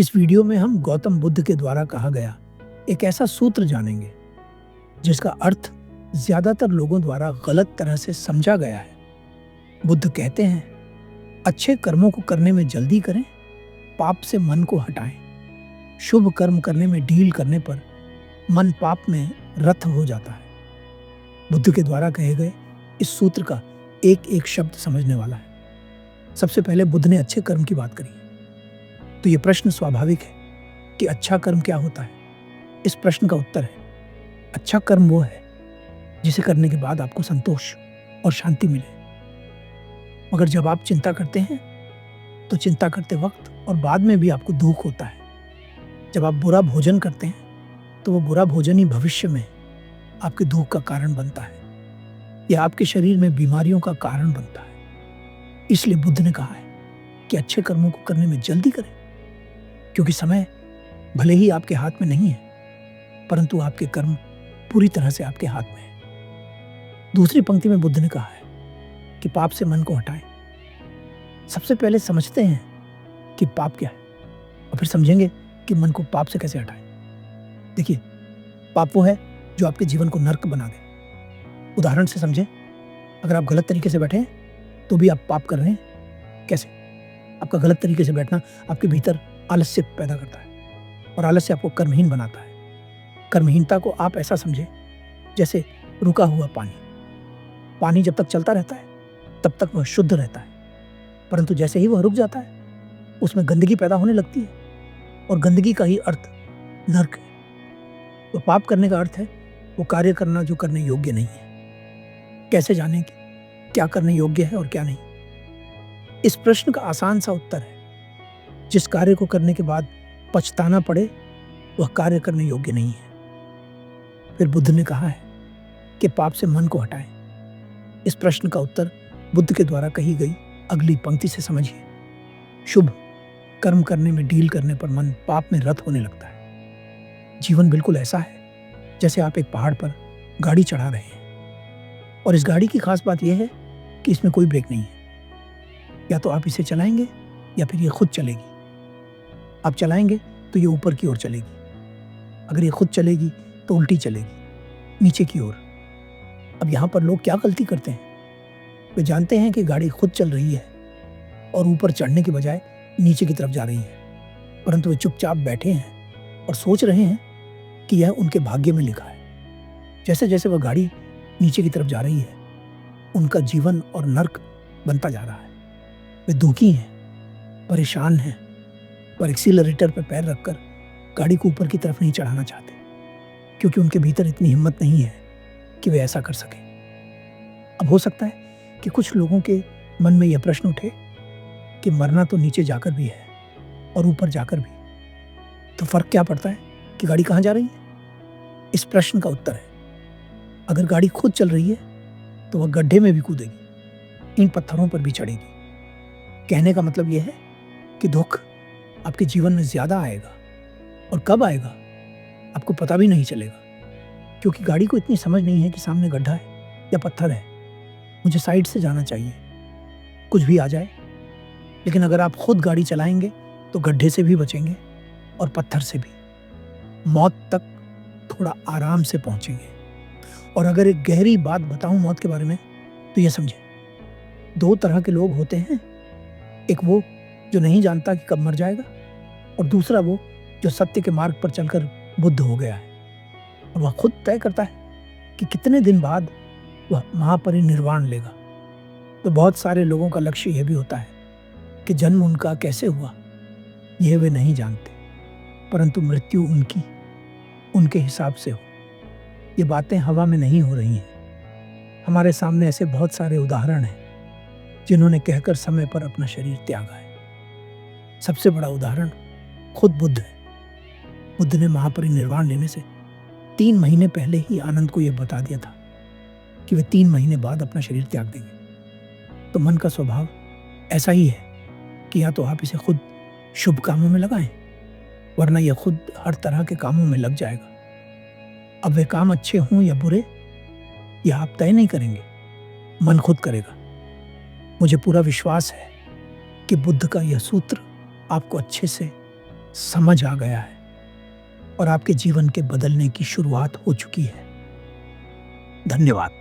इस वीडियो में हम गौतम बुद्ध के द्वारा कहा गया एक ऐसा सूत्र जानेंगे जिसका अर्थ ज्यादातर लोगों द्वारा गलत तरह से समझा गया है। बुद्ध कहते हैं, अच्छे कर्मों को करने में जल्दी करें, पाप से मन को हटाएं। शुभ कर्म करने में ढील करने पर मन पाप में रत हो जाता है। बुद्ध के द्वारा कहे गए इस सूत्र का एक एक शब्द समझने वाला है। सबसे पहले बुद्ध ने अच्छे कर्म की बात करी, तो ये प्रश्न स्वाभाविक है कि अच्छा कर्म क्या होता है। इस प्रश्न का उत्तर है, अच्छा कर्म वो है जिसे करने के बाद आपको संतोष और शांति मिले। मगर जब आप चिंता करते हैं तो चिंता करते वक्त और बाद में भी आपको दुख होता है। जब आप बुरा भोजन करते हैं तो वो बुरा भोजन ही भविष्य में आपके दुख का कारण बनता है या आपके शरीर में बीमारियों का कारण बनता है। इसलिए बुद्ध ने कहा है कि अच्छे कर्मों को करने में जल्दी करें, क्योंकि समय भले ही आपके हाथ में नहीं है, परंतु आपके कर्म पूरी तरह से आपके हाथ में है। दूसरी पंक्ति में बुद्ध ने कहा है कि पाप से मन को हटाएं। सबसे पहले समझते हैं कि पाप क्या है और फिर समझेंगे कि मन को पाप से कैसे हटाएं। देखिए, पाप वो है जो आपके जीवन को नर्क बना दे। उदाहरण से समझें, अगर आप गलत तरीके से बैठे हैं तो भी आप पाप कर रहे हैं। कैसे? आपका गलत तरीके से बैठना आपके भीतर आलस्य पैदा करता है और आलस्य आपको कर्महीन बनाता है। कर्महीनता को आप ऐसा समझें जैसे रुका हुआ पानी। पानी जब तक चलता रहता है तब तक वह शुद्ध रहता है, परंतु जैसे ही वह रुक जाता है उसमें गंदगी पैदा होने लगती है और गंदगी का ही अर्थ नर्क है। तो पाप करने का अर्थ है वो कार्य करना जो करने योग्य नहीं है। कैसे जानें कि क्या करने योग्य है और क्या नहीं? इस प्रश्न का आसान सा उत्तर है, जिस कार्य को करने के बाद पछताना पड़े वह कार्य करने योग्य नहीं है। फिर बुद्ध ने कहा है कि पाप से मन को हटाएं। इस प्रश्न का उत्तर बुद्ध के द्वारा कही गई अगली पंक्ति से समझिए। शुभ कर्म करने में ढील करने पर मन पाप में रत होने लगता है। जीवन बिल्कुल ऐसा है जैसे आप एक पहाड़ पर गाड़ी चढ़ा रहे हैं और इस गाड़ी की खास बात यह है कि इसमें कोई ब्रेक नहीं है। या तो आप इसे चलाएंगे या फिर ये खुद चलेगी। आप चलाएंगे तो ये ऊपर की ओर चलेगी, अगर ये खुद चलेगी तो उल्टी चलेगी, नीचे की ओर। अब यहाँ पर लोग क्या गलती करते हैं? वे जानते हैं कि गाड़ी खुद चल रही है और ऊपर चढ़ने की बजाय नीचे की तरफ जा रही है, परंतु वे चुपचाप बैठे हैं और सोच रहे हैं कि यह उनके भाग्य में लिखा है। जैसे जैसे वह गाड़ी नीचे की तरफ जा रही है उनका जीवन और नर्क बनता जा रहा है। वे दुखी हैं, परेशान हैं, पर एक्सीलरेटर पर पैर रखकर गाड़ी को ऊपर की तरफ नहीं चढ़ाना चाहते, क्योंकि उनके भीतर इतनी हिम्मत नहीं है कि वे ऐसा कर सकें। अब हो सकता है कि कुछ लोगों के मन में यह प्रश्न उठे कि मरना तो नीचे जाकर भी है और ऊपर जाकर भी, तो फर्क क्या पड़ता है कि गाड़ी कहाँ जा रही है? इस प्रश्न का उत्तर है, अगर गाड़ी खुद चल रही है तो वह गड्ढे में भी कूदेगी, इन पत्थरों पर भी चढ़ेगी। कहने का मतलब यह है कि दुख आपके जीवन में ज्यादा आएगा और कब आएगा आपको पता भी नहीं चलेगा, क्योंकि गाड़ी को इतनी समझ नहीं है कि सामने गड्ढा है या पत्थर है, मुझे साइड से जाना चाहिए, कुछ भी आ जाए। लेकिन अगर आप खुद गाड़ी चलाएंगे तो गड्ढे से भी बचेंगे और पत्थर से भी, मौत तक थोड़ा आराम से पहुंचेंगे। और अगर एक गहरी बात बताऊं मौत के बारे में तो यह समझे, दो तरह के लोग होते हैं, एक वो जो नहीं जानता कि कब मर जाएगा और दूसरा वो जो सत्य के मार्ग पर चलकर बुद्ध हो गया है और वह खुद तय करता है कि कितने दिन बाद वह महापरिनिर्वाण लेगा। तो बहुत सारे लोगों का लक्ष्य यह भी होता है कि जन्म उनका कैसे हुआ यह वे नहीं जानते, परंतु मृत्यु उनकी उनके हिसाब से हो। ये बातें हवा में नहीं हो रही हैं। हमारे सामने ऐसे बहुत सारे उदाहरण हैं जिन्होंने कहकर समय पर अपना शरीर त्यागा है। सबसे बड़ा उदाहरण खुद बुद्ध है। बुद्ध ने महापरिनिर्वाण लेने से 3 महीने पहले ही आनंद को यह बता दिया था कि वे 3 महीने बाद अपना शरीर त्याग देंगे। तो मन का स्वभाव ऐसा ही है कि या तो आप इसे खुद शुभ कामों में लगाएं, वरना यह खुद हर तरह के कामों में लग जाएगा। अब वे काम अच्छे हों या बुरे यह आप तय नहीं करेंगे, मन खुद करेगा। मुझे पूरा विश्वास है कि बुद्ध का यह सूत्र आपको अच्छे से समझ आ गया है और आपके जीवन के बदलने की शुरुआत हो चुकी है। धन्यवाद।